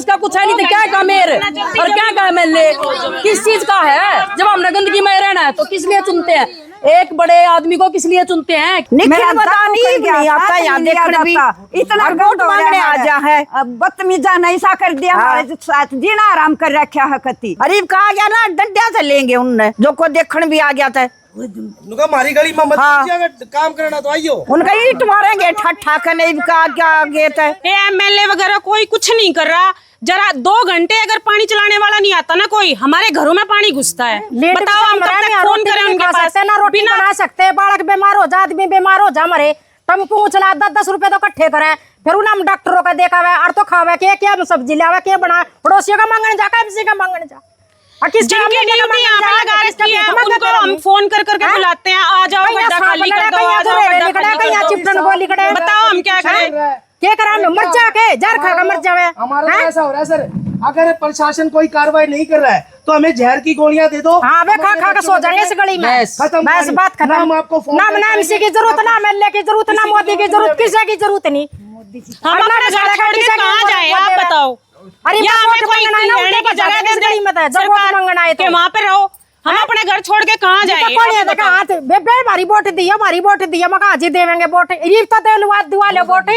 बस का कुछ है नहीं तो क्या काम मेरे और क्या काम है किस चीज का है। जब हमने गंदगी में रहना है तो किस लिए चुनते हैं, एक बड़े आदमी को किस लिए चुनते हैं। निखिल नहीं आता यहाँ देखने भी इतना वोट मांगने आ जा है, बदतमीजा नहीं सा कर दिया हमारे साथ, जीना आराम कर रखा है कति। अरे कहा गया ना डंडा से लेंगे उनने जो को देखने भी आ गया था। उनका मारी गली में मत कीजिए, अगर काम करना तो आइयो। उनका ईट मारेंगे ठट्ठा के नहीं का क्या गेट है। एमएलए वगैरह कोई कुछ नहीं कर रहा। जरा 2 घंटे अगर पानी चलाने वाला नहीं आता ना कोई, हमारे घरों में पानी घुसता है। बताओ हम कब तक फोन करें उनके पास, ना रोटी बना सकते, बालक बीमार हो जा, आदमी बीमार हो जा, मरे तम पूछना 10-10 रुपए तो इकट्ठे करे, फिर उन्हें डॉक्टरों का देखा हुआ और तो खावे के क्या सब्जी लावे के बना, पड़ोसियों का मांगने जा, किसी का मांगने जा। जिनकी ड्यूटी यहाँ पे लगा रखी है उनको हम फोन कर करके बुलाते हैं, आ जाओ गड्ढा खाली कर दो, आ जाओ गड्ढा खाली कर दो। बताओ हम क्या करें, क्या करा, मर जा के जहर खा कर मर जावे। हमारा तो ऐसा हो रहा है सर, अगर प्रशासन कोई कार्रवाई नहीं कर रहा है तो हमें जहर की गोलियां दे दो। हाँ वे खा खा के सो जाएंगे इस गली में। खत्म बस बात खत्म। नाम आपको फोन ना एमसी की जरूरत, ना एमएलए की जरूरत, ना मोदी की जरूरत, किसी की जरूरत नहीं। हम अपना घर छोड़ के कहाँ जाए आप बताओ। अरे हमें कोई रहने की जगह दे दे सरकार के वहाँ पे रहो, हम अपने घर छोड़ के कहाँ जाए। हाथ हमारी वोट दी, हमारी वोट दी, हम कहाँ जी देवेंगे वोट, ये तो दिवा लो वोट,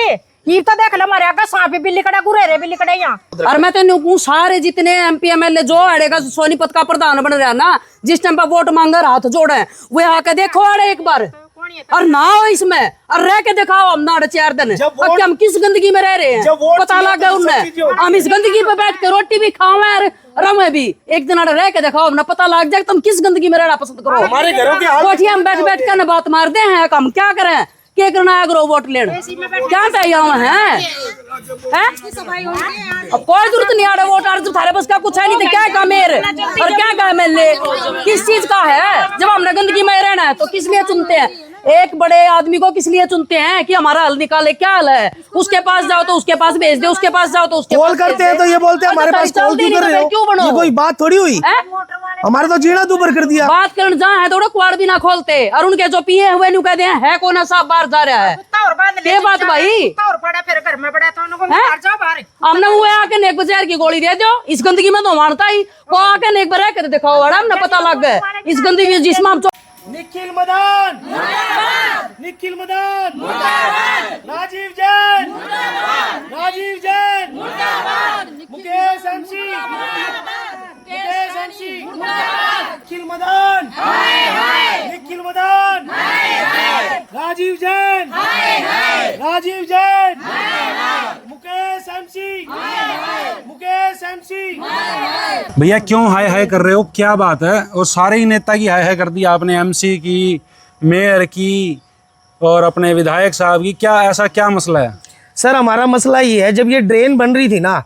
ये तो देख लो हमारे आगे सांप बिल्ली कड़ा गुरेरे बिल्ली कड़े यहाँ। और मैं तेन कहूँ सारे जितने एमपी एमएलए जो अड़ेगा सोनीपत का प्रधान बन रहा ना, जिस टाइम पर वोट मांगा हाथ जोड़े वो आके देखो अड़े एक बार और ना हो इसमें और रह के दिखाओ हम ना 4 दिन अब हम किस गंदगी में रह रहे हैं पता लग गया उन्हें। हम इस गंदगी पे बैठ के रोटी भी खावे और रमे भी, एक दिन रह के दिखाओ हमने पता लग जाए तुम किस गंदगी में रहना पसंद करो। हमारे घरों के कोठिया हम बैठ बैठ कर बात मारते हैं, हम क्या करें, क्या करना है अगर वोट लेना क्या चाहिए हम है कोई जरूरत नहीं आ रहा वोट आ थारे बस का कुछ है नहीं तो क्या काम मेरे और क्या काम है किस चीज का है। जब हमने गंदगी में रहना है तो किस लिए चुनते हैं, एक बड़े आदमी को किस लिए चुनते हैं कि हमारा हल निकाले, क्या हल है, उसके पास जाओ तो उसके पास भेज दे, उसके पास जाओ तो उसके कॉल करते हैं तो ये बोलते हैं हमारे पास कॉल क्यों कर रहे हो, ये कोई बात थोड़ी हुई, हमारे तो जीना दूबर कर दिया। बात करने जहाँ है तो कुआड़ भी ना कहते और उनके जो पिए हुए न्यू कहते हैं है कौन साहब बाहर जा रहा है, ये बात भाई हमने वो आके नेक बाजार की गोली दे दो, इस गंदगी में तो मारता ही वो आके नेक बाजार कर दिखाओ हमने पता लग गया इस गंदगी जिसमें हम Nikhil Madan, Nikhil Madan, Rajiv Jain, Rajiv Jain, Mukesh MC, Mukesh MC, Nikhil Madan, Nikhil Madan, Rajiv Jain, Rajiv Jain, Mukesh MC, Mukesh MC. भैया क्यों हाय हाय कर रहे हो, क्या बात है? और सारे ही नेता की हाय हाय कर दी आपने, एमसी की, मेयर की और अपने विधायक साहब की, क्या ऐसा क्या मसला है? सर हमारा मसला ये है, जब ये ड्रेन बन रही थी ना,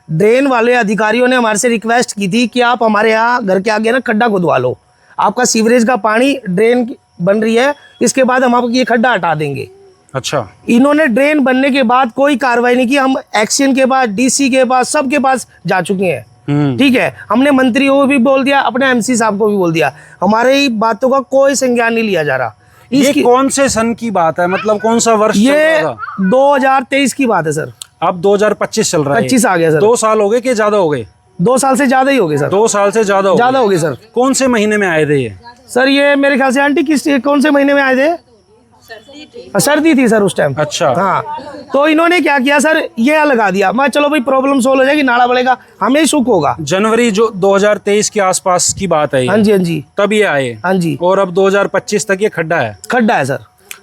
ड्रेन वाले अधिकारियों ने हमारे से रिक्वेस्ट की थी कि आप हमारे यहाँ घर के आगे ना खड्डा खुदवा लो, आपका सीवरेज का पानी ड्रेन बन रही है, इसके बाद हम आपको ये खड्डा हटा देंगे। अच्छा, इन्होंने ड्रेन बनने के बाद कोई कार्रवाई नहीं की, हम एक्शन के पास, डीसी के पास, सबके पास जा चुके हैं। ठीक है, हमने मंत्री को भी बोल दिया, अपने एमसी साहब को भी बोल दिया, हमारे बातों का कोई संज्ञान नहीं लिया जा रहा। ये कौन से सन की बात है, मतलब कौन सा वर्ष? ये 2023 की बात है सर, अब 2025 चल रहा है, 25 आ गया सर। 2 साल हो गए कि ज्यादा हो गए? 2 साल से ज्यादा ही हो गए सर। 2 साल से ज्यादा हो गए सर। कौन से महीने में आए थे ये? सर ये मेरे ख्याल से आंटी कौन से महीने में आए थे? सर्दी थी सर उस टाइम। अच्छा, हाँ, तो इन्होंने क्या किया सर, ये लगा दिया, मैं चलो भाई प्रॉब्लम सोल्व हो जाएगी, नाला बढ़ेगा, हमें ही सुख होगा। जनवरी जो 2023 के आसपास की बात है, हाँ जी, हाँ जी, तब ये आए। हाँ जी, और अब 2025 तक ये खड्डा है। खड्डा है सर।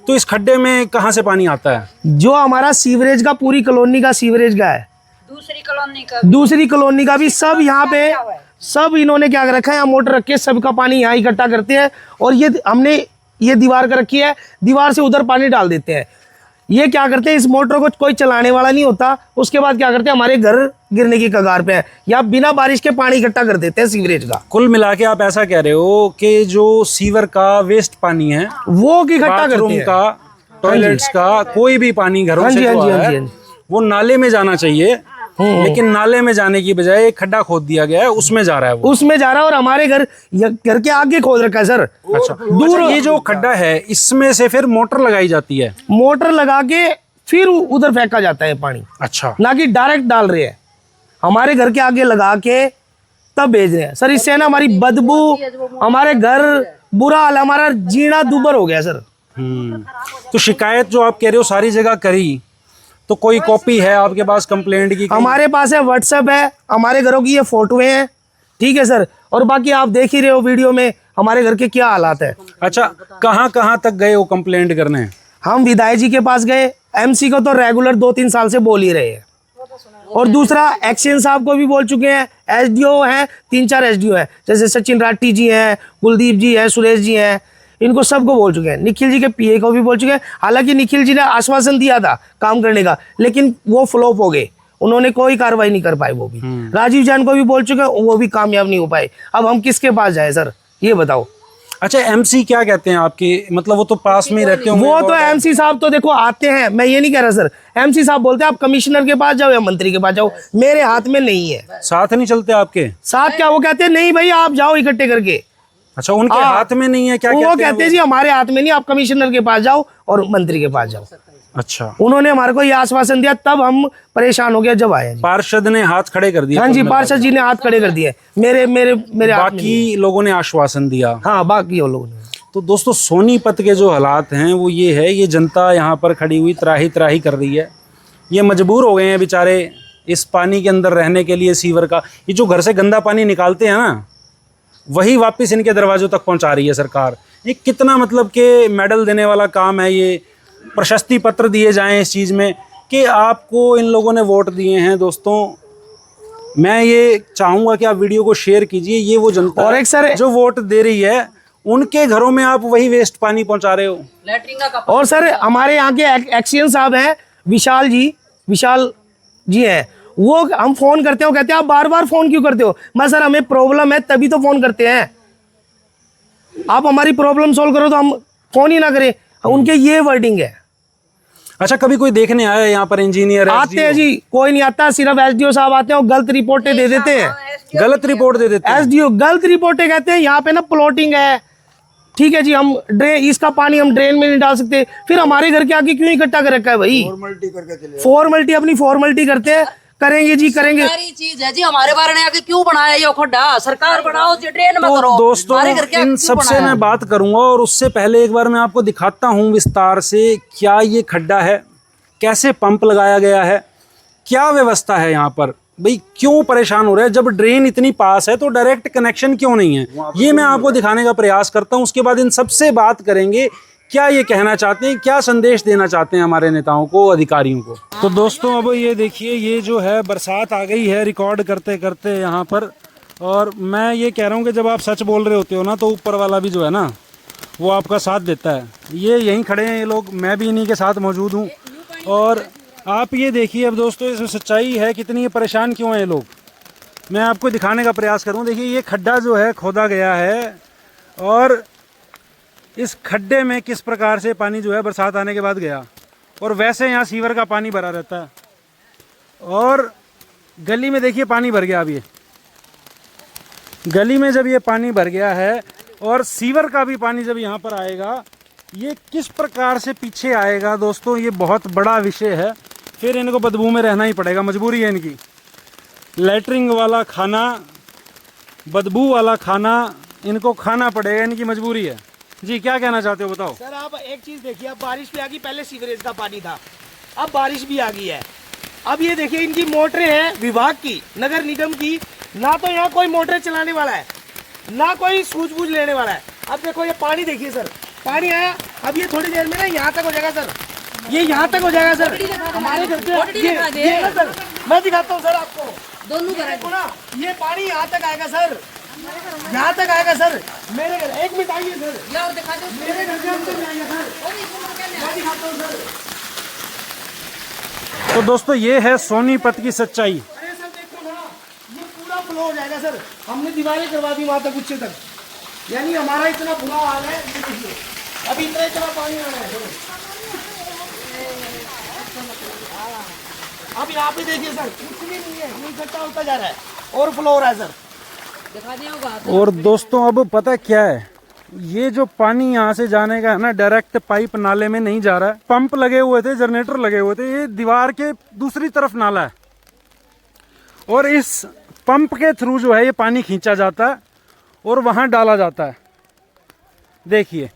तो इस खड्डे में कहाँ से पानी आता है? जो हमारा सीवरेज का, पूरी कॉलोनी का सीवरेज का है, दूसरी कॉलोनी का भी, सब यहाँ पे सब इन्होंने क्या कर रखा है, यहाँ मोटर रख के सबका पानी यहाँ इकट्ठा करते हैं और ये हमने ये दीवार कर रखी है, दीवार से उधर पानी डाल देते हैं। ये क्या करते हैं, इस मोटर को कोई चलाने वाला नहीं होता, उसके बाद क्या करते हैं, हमारे घर गिरने की कगार पे है, या बिना बारिश के पानी इकट्ठा कर देते हैं सीवरेज का। कुल मिला के आप ऐसा कह रहे हो कि जो सीवर का वेस्ट पानी है वो इकट्ठा करते हैं, का, टॉयलेट्स का, कोई भी पानी घरों से जो है वो नाले में जाना चाहिए, लेकिन नाले में जाने की बजाय एक खड्डा खोद दिया गया है, उसमें जा रहा है, वो उसमें जा रहा है और हमारे घर के आगे खोद रखा है सर। अच्छा, दूर ये जो खड्डा है इसमें से फिर मोटर लगाई जाती है, मोटर लगा के फिर उधर फेंका जाता है पानी। अच्छा, ना कि डायरेक्ट डाल रहे हैं, हमारे घर के आगे लगा के तब भेज रहे हैं सर। इससे ना हमारी बदबू, हमारे घर बुरा हाल, हमारा जीना दुबर हो गया सर। तो शिकायत जो आप कह रहे हो सारी जगह करी, तो कोई कॉपी है आपके पास कंप्लेंट की? हमारे पास है, व्हाट्सएप है, हमारे घरों की ये फोटोएं हैं, ठीक है सर। और बाकी आप देख ही रहे हो वीडियो में हमारे घर के क्या हालात है। अच्छा, कहाँ तक गए वो कंप्लेंट करने? हम विधायक जी के पास गए, एमसी को तो रेगुलर 2-3 साल से बोल ही रहे हैं, और दूसरा एक्शन साहब को भी बोल चुके हैं। एसडीओ हैं, 3-4 एसडीओ हैं, जैसे सचिन राठी जी हैं, कुलदीप जी हैं, सुरेश जी हैं, इनको सबको बोल चुके हैं। निखिल जी के पीए को भी बोल चुके हैं। हालांकि निखिल जी ने आश्वासन दिया था काम करने का, लेकिन वो फ्लॉप हो गए, उन्होंने कोई कार्रवाई नहीं कर पाए वो भी। राजीव जैन को भी बोल चुके हैं, वो भी कामयाब नहीं हो पाए। अब हम किसके पास जाए सर, ये बताओ। अच्छा, एमसी क्या कहते हैं आपके, मतलब वो तो पास में ही रहते होंगे? वो तो एमसी साहब तो देखो आते हैं, मैं ये नहीं कह रहा सर। एमसी साहब बोलते हैं आप कमिश्नर के पास जाओ या मंत्री के पास जाओ, मेरे हाथ में नहीं है। साथ नहीं चलते आपके साथ? क्या वो कहते हैं नहीं भाई आप जाओ इकट्ठे करके। अच्छा, उनके हाथ में नहीं है? क्या वो कहते हैं जी हमारे हाथ में नहीं, आप कमिश्नर के पास जाओ और मंत्री के पास जाओ। अच्छा, उन्होंने हमारे को ये आश्वासन दिया, तब हम परेशान हो गया जब आए। पार्षद ने हाथ खड़े कर दिए? हाँ जी, पार्षद जी ने हाथ खड़े कर दिए। मेरे बाकी लोगों ने आश्वासन दिया? हाँ, बाकी लोगों ने। तो दोस्तों, सोनीपत के जो हालात हैं वो ये है, ये जनता यहाँ पर खड़ी हुई त्राही त्राही कर रही है। ये मजबूर हो गए हैं बेचारे इस पानी के अंदर रहने के लिए। सीवर का ये जो घर से गंदा पानी निकालते हैं ना, वही वापस इनके दरवाजों तक पहुँचा रही है सरकार। ये कितना मतलब कि मेडल देने वाला काम है, ये प्रशस्ति पत्र दिए जाएं इस चीज़ में कि आपको इन लोगों ने वोट दिए हैं। दोस्तों, मैं ये चाहूँगा कि आप वीडियो को शेयर कीजिए। ये वो जनता और एक सर जो वोट दे रही है, उनके घरों में आप वही वेस्ट पानी पहुंचा रहे हो। और सर हमारे यहाँ के एक्शन साहब हैं, विशाल जी हैं, वो हम फोन करते हो, कहते हैं आप बार बार फोन क्यों करते हो? मैं सर हमें प्रॉब्लम है तभी तो फोन करते हैं, आप हमारी प्रॉब्लम सॉल्व करो तो हम फोन ही ना करें। उनके ये वर्डिंग है। अच्छा, कभी कोई देखने आया यहाँ पर? इंजीनियर आते हैं जी, कोई नहीं आता, सिर्फ एसडीओ साहब आते हैं और गलत रिपोर्टें दे देते हैं। गलत रिपोर्ट दे देते हैं एसडीओ, गलत रिपोर्टें कहते हैं यहाँ पे ना प्लॉटिंग है, ठीक है जी, हम ड्रेन, इसका पानी हम ड्रेन में नहीं डाल सकते। फिर हमारे घर के आगे क्यों इकट्ठा कर रखा है भाई? फॉर्मेलिटी अपनी फॉर्मेलिटी करते हैं, करेंगे जी करेंगे। सारी चीज है जी, हमारे बारे में आके क्यों बनाया ये खड्डा? सरकार बनाओ जी, ड्रेन में करो। दोस्तों, इन सबसे मैं बात करूंगा, और उससे पहले एक बार मैं आपको दिखाता हूं विस्तार से क्या ये खड्डा है, कैसे पंप लगाया गया है, क्या व्यवस्था है यहाँ पर। भाई क्यों परेशान हो रहे हैं? जब ड्रेन इतनी पास है तो डायरेक्ट कनेक्शन क्यों नहीं है? ये मैं आपको दिखाने का प्रयास करता हूँ। उसके बाद इन सबसे बात करेंगे, क्या ये कहना चाहते हैं, क्या संदेश देना चाहते हैं हमारे नेताओं को, अधिकारियों को। तो दोस्तों, अब ये देखिए, ये जो है बरसात आ गई है रिकॉर्ड करते करते यहाँ पर। और मैं ये कह रहा हूँ कि जब आप सच बोल रहे होते हो ना, तो ऊपर वाला भी जो है ना, वो आपका साथ देता है। ये यहीं खड़े हैं ये लोग, मैं भी इन्हीं के साथ मौजूद हूँ। और आप ये देखिए अब दोस्तों, इसमें सच्चाई है कितनी, परेशान क्यों हैं ये लोग, मैं आपको दिखाने का प्रयास करूँ। देखिए, ये खड्डा जो है खोदा गया है, और इस खड्डे में किस प्रकार से पानी जो है बरसात आने के बाद गया। और वैसे यहाँ सीवर का पानी भरा रहता है, और गली में देखिए पानी भर गया। अब ये गली में जब ये पानी भर गया है, और सीवर का भी पानी जब यहाँ पर आएगा, ये किस प्रकार से पीछे आएगा दोस्तों, ये बहुत बड़ा विषय है। फिर इनको बदबू में रहना ही पड़ेगा, मजबूरी है इनकी। लैटरिंग वाला खाना, बदबू वाला खाना इनको खाना पड़ेगा, इनकी मजबूरी है। जी, क्या कहना चाहते हो, बताओ। सर आप एक चीज देखिए, अब बारिश भी आ गई, पहले सीवरेज का पानी था, अब बारिश भी आ गई है। अब ये देखिए, इनकी मोटरें हैं विभाग की, नगर निगम की, ना तो यहाँ कोई मोटरें चलाने वाला है, ना कोई सूझबूझ लेने वाला है। अब देखो ये पानी देखिए सर, पानी आया, अब ये थोड़ी देर में ना यहाँ तक हो जाएगा सर, ये यहाँ तक हो जाएगा सर। हमारे घर पे ये ना सर, मैं दिखाता हूँ सर आपको, दोनों देखो ना, ये पानी यहाँ तक आएगा सर, यहाँ तक आएगा सर। मेरे घर, एक मिनट आइए सर, मेरे घर के अंदर में आइए सर, मैं दिखाता हूँ सर। तो दोस्तों, ये है सोनीपत की सच्चाई। अरे सर देखो ना, ये पूरा फ्लो हो जाएगा सर, हमने दीवारें करवा दी वहाँ तक, ऊंचे तक, यानी हमारा इतना बुरा हाल है। ये देखिए, अभी इतना पानी आ रहा है। अब यहाँ पे देखिए सर, कुछ भी नहीं है, ये इकट्ठा होता जा रहा है और फ्लो हो रहा है सर। और दोस्तों, अब पता क्या है, ये जो पानी यहाँ से जाने का है ना, डायरेक्ट पाइप नाले में नहीं जा रहा है। पंप लगे हुए थे, जनरेटर लगे हुए थे, ये दीवार के दूसरी तरफ नाला है, और इस पंप के थ्रू जो है ये पानी खींचा जाता है और वहाँ डाला जाता है। देखिए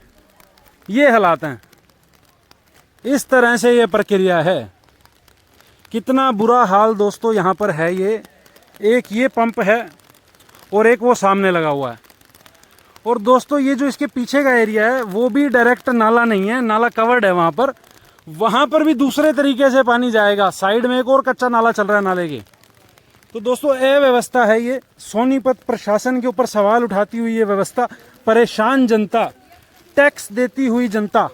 ये हालात हैं, इस तरह से ये प्रक्रिया है। कितना बुरा हाल दोस्तों यहाँ पर है। ये एक ये पंप है और एक वो सामने लगा हुआ है। और दोस्तों ये जो इसके पीछे का एरिया है वो भी डायरेक्ट नाला नहीं है, नाला कवर्ड है वहाँ पर भी दूसरे तरीके से पानी जाएगा। साइड में एक और कच्चा नाला चल रहा है नाले के। तो दोस्तों अव्यवस्था है ये। सोनीपत प्रशासन के ऊपर सवाल उठाती हुई ये व्यवस्था, परेशान जनता, टैक्स देती हुई जनता,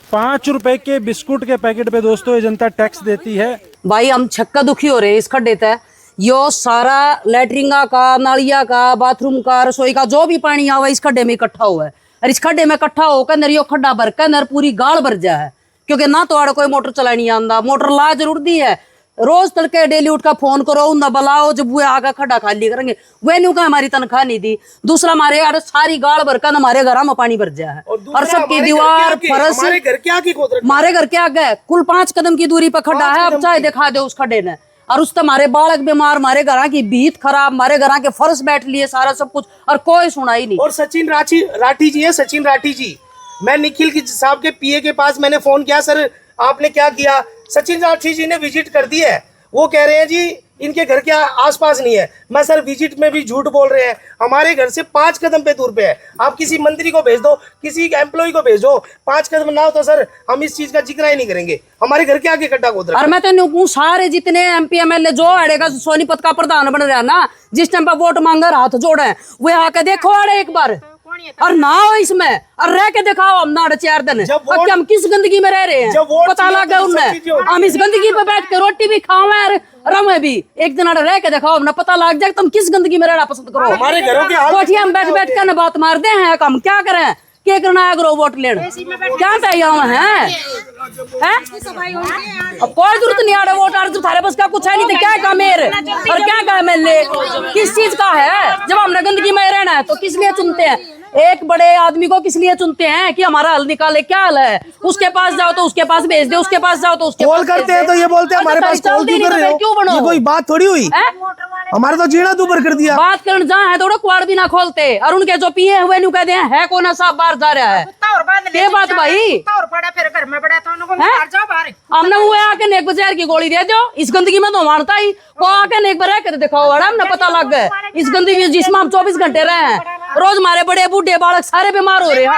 5 रुपए के बिस्कुट के पैकेट पे दोस्तों ये जनता टैक्स देती है। भाई हम छक्का दुखी हो रहे हैं इस खड्डे तक। यो सारा लैटरिंगा का, नालिया का, बाथरूम का, रसोई का जो भी पानी आवा इस खड्डे में इकट्ठा हुआ है। और इस खड्डे में इकट्ठा होकर अंदर यो खड्डा भर कर अंदर पूरी गाड़ भर जा है। क्योंकि ना तो आड़ कोई मोटर चलानी आंदा, मोटर ला जरूर दी है। रोज तड़के डेली उठ का फोन करो, उन्हें बुलाओ, जब वो आगा खड्डा खाली करेंगे। वह न्यू का हमारी तनख्वाह नहीं दी। दूसरा हमारे यार सारी गाड़ भर कर हमारे घर में पानी भर जा है। और सबकी दीवार फरस हमारे घर के आगे खोद रखा है। हमारे घर के आगे कुल 5 कदम की दूरी पर खड्डा है। अब चाहे दिखा दे उस खड्डे ने। और उस हमारे बालक बीमार, हमारे घर की भीत खराब, हमारे घर के फर्श बैठ लिए, सारा सब कुछ, और कोई सुनाई नहीं। और सचिन राठी जी है, सचिन राठी जी। मैं निखिल की साहब के पीए के पास मैंने फोन किया, सर आपने क्या किया? सचिन राठी जी ने विजिट कर दी है। वो कह रहे हैं जी इनके घर के आसपास नहीं है। मैं सर विजिट में भी झूठ बोल रहे हैं। हमारे घर से 5 कदम पे दूर पे है। आप किसी मंत्री को भेज दो, किसी एम्प्लॉय को भेज दो, 5 कदम ना हो तो सर हम इस चीज का जिक्र ही नहीं करेंगे। हमारे घर के आगे खड्डा खोद रहा है। और मैं तो सारे जितने एमपी एमएलए जो अड़ेगा सोनीपत का प्रधान बन रहा ना, जिस टाइम पर वोट मांगा हाथ जोड़े, वो आके देखो अड़े एक बार, और ना हो इसमें, और रह के दिखाओ हम ना 4 दिन कि हम किस गंदगी में रह रहे हैं। पता लग गया उन्हें। हम इस गंदगी पे बैठ के रोटी भी खावे और रमे भी। एक दिन रह के दिखाओ, हमने पता लग जाए तुम किस गंदगी में रहना पसंद करो। हमारे घरों के कोठिया में बैठ बैठ कर बात मार दे हैं। हम क्या करें? क्या करना है? अगर वोट लेना क्या पे है? अब कोई जरूरत नहीं आड़े वोट आड़े, थारे पास का कुछ है नहीं तो क्या काम है? और क्या काम है? किस चीज का है? जब हमने गंदगी में रहना है तो किस लिए चुनते हैं? एक बड़े आदमी को किस लिए चुनते हैं? कि हमारा हल निकाले। क्या हल है? उसके पास जाओ तो उसके पास भेज दे, उसके पास जाओ तो उसके कॉल करते हैं तो ये बोलते हैं हमारे पास कॉल क्यों कर रहे हो? ये कोई बात थोड़ी हुई। हमारे तो जीना दुबर कर दिया। बात करने जहाँ है तो कुआड़ भी ना खोलते। और उनके जो पिए हुए नु कहते हैं है कौन साहब बाहर जा रहा है। ये बात भाई हमने वो आके नेक बाजार की गोली दे दो। इस गंदगी में तो मानता ही वो आके नेक बाजार के दिखाओ, हमने पता लग गया इस गंदगी जिसमें हम 24 घंटे रहे हैं। रोज हमारे बड़े बूढ़े बालक सारे बीमार हो रहे हैं।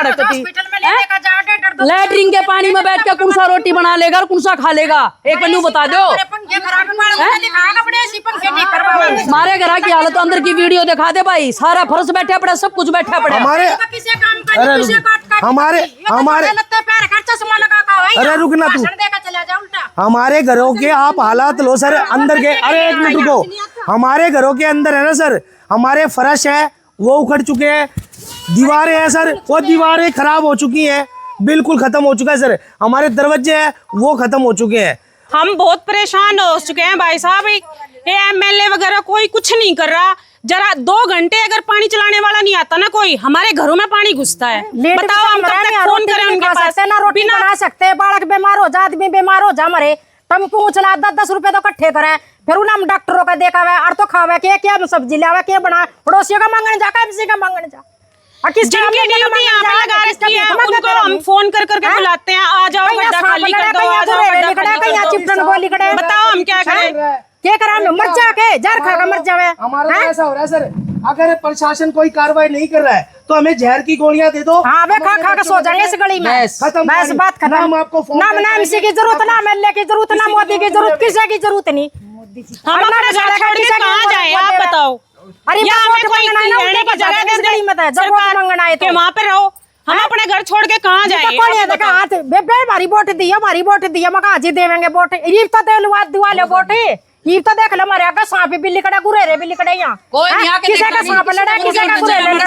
लैटरिन के पानी में बैठ के कौन सा रोटी बना लेगा और कौन सा खा लेगा? एक मेन्यू बता दो। हमारे घर की हालत अंदर की वीडियो दिखा दे भाई। सारा फर्श बैठा पड़ा, सब कुछ बैठा पड़ा। अरे रुकना तू। हमारे घरों के आप हालात लो सर अंदर के। अरे एक मिनट रुको। हमारे घरों के अंदर है ना सर, हमारे फर्श है वो उखड़ चुके हैं, दीवारें हैं सर वो दीवारें खराब हो चुकी हैं, बिल्कुल खत्म हो चुका है सर। हमारे दरवाजे हैं वो खत्म हो चुके हैं। हम बहुत परेशान हो चुके हैं भाई साहब। ये एमएलए वगैरह कोई कुछ नहीं कर रहा। जरा 2 घंटे अगर पानी चलाने वाला नहीं आता ना कोई, हमारे घरों में पानी घुसता है। बताओ हम कब तक फोन करें उनके पास? ना रोटी बना सकते, बालक बीमार हो जा, आदमी बीमार हो जा, मरे तम पूछना 10-10 रुपए तो इकट्ठे करे, फिर उन्हें डॉक्टरों का देखा हुआ और तो खावे के क्या सब्जी लावे के बना, पड़ोसियों का मांगने जा, किसी का मांगने जा। जिनकी ड्यूटी यहाँ पे लगा रखी है उनको हम फोन कर करके बुलाते हैं, आ जाओ गड्ढा खाली कर दो, आ जाओ गड्ढा खाली कर दो। बताओ हम क्या करें? क्या करा? मर जा के जार खा के मर जावे। हमारा तो ऐसा हो रहा है सर, अगर प्रशासन कोई कार्रवाई नहीं कर रहा है तो हमें जहर की गोलियां दे दो। हाँ वे खा खा के सो जाएंगे इस गली में। खत्म बस बात खत्म। नाम आपको फोन नाम किसी की जरूरत ना, एमएलए की जरूरत ना, मोदी की जरूरत, किसी की जरूरत नहीं। हम अपना घर छोड़ के कहाँ जाए आप बताओ? अरे यहाँ पे कोई रहने की जगह दे दे सरकार के वहाँ पे रहो। हम अपने घर छोड़ के कहाँ जाए? हाथ हमारी वोट दी, हमारी वोट दी, हम कहा जी देवेंगे वोट? ये तो दुआ लो वोट। ये तो देख लो हमारे आगे सांप बिल्ली कड़ा गुरेरे बिल्ली कड़े यहाँ किसी का सांप लड़ा, किसी का गुरेरे लड़।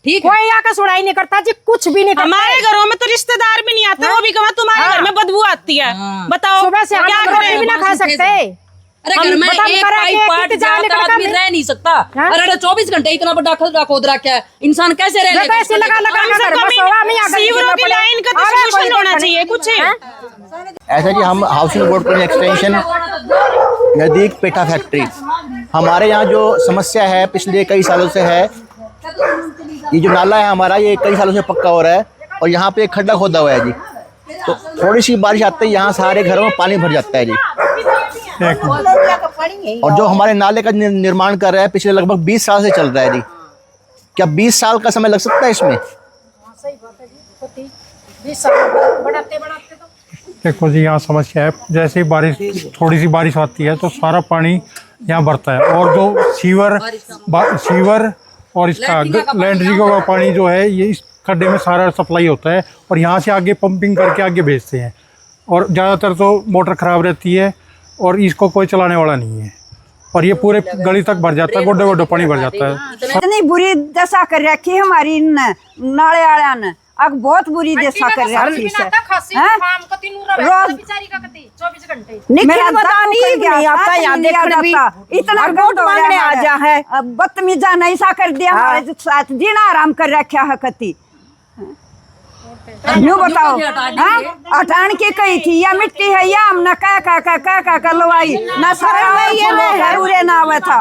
ठीक कोई आके सुनाई नहीं करता जी, कुछ भी नहीं करता। हमारे घरों में तो रिश्तेदार भी नहीं आते, वो भी कहा तुम्हारे घर में बदबू आती है। बताओ सुबह से क्या रोटी भी ना खा सकते। अरे घर में एक पाइप पाट जाता है, आदमी रह नहीं सकता। अरे 24 घंटे इतना बड़ा खतरा खोद रखा है, इंसान कैसे रह लेगा? सीवरों की लाइन का तो सॉल्यूशन होना चाहिए कुछ। ऐसा जी, हम हाउसिंग बोर्ड कॉलोनी एक्सटेंशन नज़दीक पेठा फैक्ट्री, हमारे यहाँ जो समस्या है पिछले कई सालों से है, ये जो नाला है हमारा, ये कई सालों से पक्का हो रहा है और यहाँ पे एक खड्डा खोदा हुआ है जी। तो थोड़ी सी बारिश आते ही यहाँ सारे घरों में पानी भर जाता है जी। और जो हमारे नाले का निर्माण कर रहा है पिछले लगभग 20 साल से चल रहा है जी। क्या 20 साल का समय लग सकता है इसमें? देखो जी, यहाँ समस्या है, जैसे ही बारिश, थोड़ी सी बारिश आती है तो सारा पानी यहाँ भरता है और जो सीवर और इसका लैंड्री का पानी जो है ये इस खड्डे में सारा सप्लाई होता है और यहाँ से आगे पंपिंग करके आगे भेजते हैं। और ज़्यादातर तो मोटर ख़राब रहती है और इसको कोई चलाने वाला नहीं है और ये पूरे गली तक भर जाता है, गोड्डे गोड्डे पानी भर जाता है। इतनी बुरी दशा कर रखी है हमारी इन नाले वाला ने, अब बहुत बुरी दशा कर रखी है। रोज निकल नहीं आता, यहाँ देखने भी इतना वोट मांगने आ जा है, बदतमीजा नहीं सा कर दिया हमारे साथ, जीना आराम कर रखा है कति। यूँ बताओ, अठान की कही थी या मिट्टी है या हमने का लवाई ना सारा ये ना हुआ था।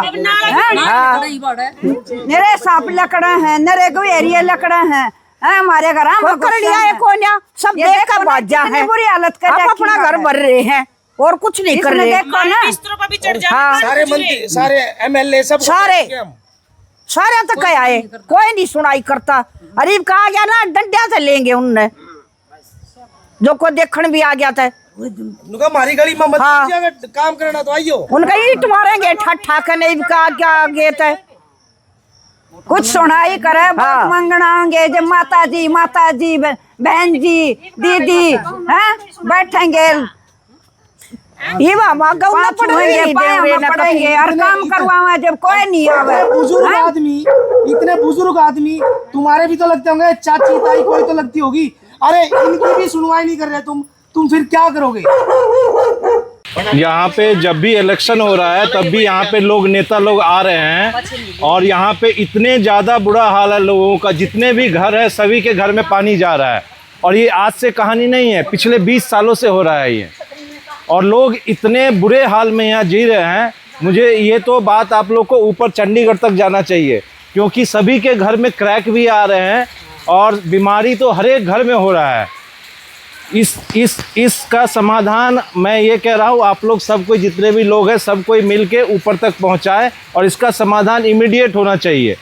मेरे सांप लकड़े हैं, मेरे गुएरिये लकड़े हैं, हमारे घर कर लिया है कोन्या, सब देख कर बाजा है, बुरी हालत कर अपना घर भर रहे हैं और कुछ नहीं कर रहे। देखो ना, सारे मंत्री, सारे MLA सब सारे तक आए, कोई नहीं सुनाई करता। अरीब कहा गया ना, डंडिया से लेंगे उनने, जो को देखने भी आ गया था। हमारी गली में मत काम करना तो आइयो, उनका ईट मारेंगे ठा के, नहीं कहा क्या आगे था, कुछ सुनाई करे, बहुत मंगना होंगे जब माता जी बहन जी दीदी हैं बैठेंगे, ये पड़ेंगे और काम करवावा जब कोई नहीं आवे। बुजुर्ग आदमी, इतने बुजुर्ग आदमी, तुम्हारे भी तो लगते होंगे, चाची ताई कोई तो लगती होगी। अरे इनकी भी सुनवाई नहीं कर रहे तुम फिर क्या करोगे? यहाँ पे जब भी इलेक्शन हो रहा है तब भी यहाँ पे लोग, नेता लोग आ रहे हैं और यहाँ पे इतने ज़्यादा बुरा हाल है लोगों का, जितने भी घर है सभी के घर में पानी जा रहा है। और ये आज से कहानी नहीं है, पिछले 20 सालों से हो रहा है ये, और लोग इतने बुरे हाल में यहाँ जी रहे हैं। मुझे ये तो बात आप लोग को ऊपर चंडीगढ़ तक जाना चाहिए, क्योंकि सभी के घर में क्रैक भी आ रहे हैं और बीमारी तो हर एक घर में हो रहा है। इसका समाधान मैं ये कह रहा हूँ, आप लोग सब कोई, जितने भी लोग हैं सब कोई मिल के ऊपर तक पहुँचाए और इसका समाधान इमीडिएट होना चाहिए।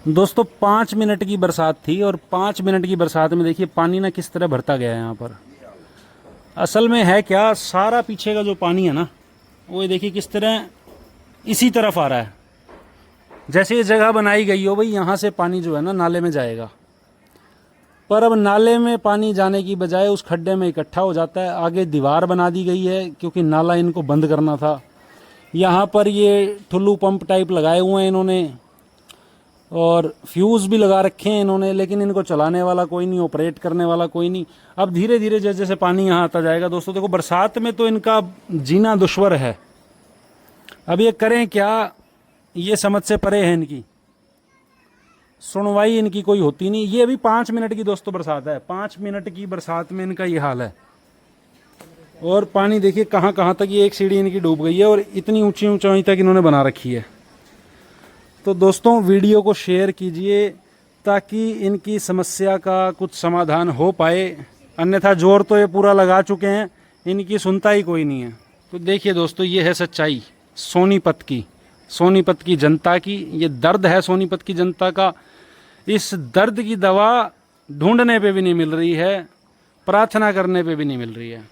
दोस्तों 5 मिनट की बरसात थी और 5 मिनट की बरसात में देखिए पानी ना किस तरह भरता गया है यहाँ पर। असल में है क्या, सारा पीछे का जो पानी है ना, वो ये देखिए किस तरह इसी तरफ आ रहा है। जैसे ये जगह बनाई गई हो भाई, यहाँ से पानी जो है ना नाले में जाएगा, पर अब नाले में पानी जाने की बजाय उस खड्डे में इकट्ठा हो जाता है। आगे दीवार बना दी गई है क्योंकि नाला इनको बंद करना था। यहाँ पर ये ठुल्लू पंप टाइप लगाए हुए हैं इन्होंने और फ्यूज़ भी लगा रखे हैं इन्होंने, लेकिन इनको चलाने वाला कोई नहीं, ऑपरेट करने वाला कोई नहीं। अब धीरे धीरे जैसे जैसे पानी यहाँ आता जाएगा, दोस्तों देखो बरसात में तो इनका जीना दुश्वार है। अब ये करें क्या, ये समझ से परे है इनकी, सुनवाई इनकी कोई होती नहीं। ये अभी 5 मिनट की दोस्तों बरसात है, 5 मिनट की बरसात में इनका ये हाल है। और पानी देखिए कहाँ कहाँ तक, ये एक सीढ़ी इनकी डूब गई है और इतनी ऊंची ऊंचाई तक इन्होंने बना रखी है। तो दोस्तों वीडियो को शेयर कीजिए ताकि इनकी समस्या का कुछ समाधान हो पाए, अन्यथा जोर तो ये पूरा लगा चुके हैं, इनकी सुनता ही कोई नहीं है। तो देखिए दोस्तों, ये है सच्चाई सोनीपत की जनता की। ये दर्द है सोनीपत की जनता का। इस दर्द की दवा ढूंढने पे भी नहीं मिल रही है, प्रार्थना करने पे भी नहीं मिल रही है।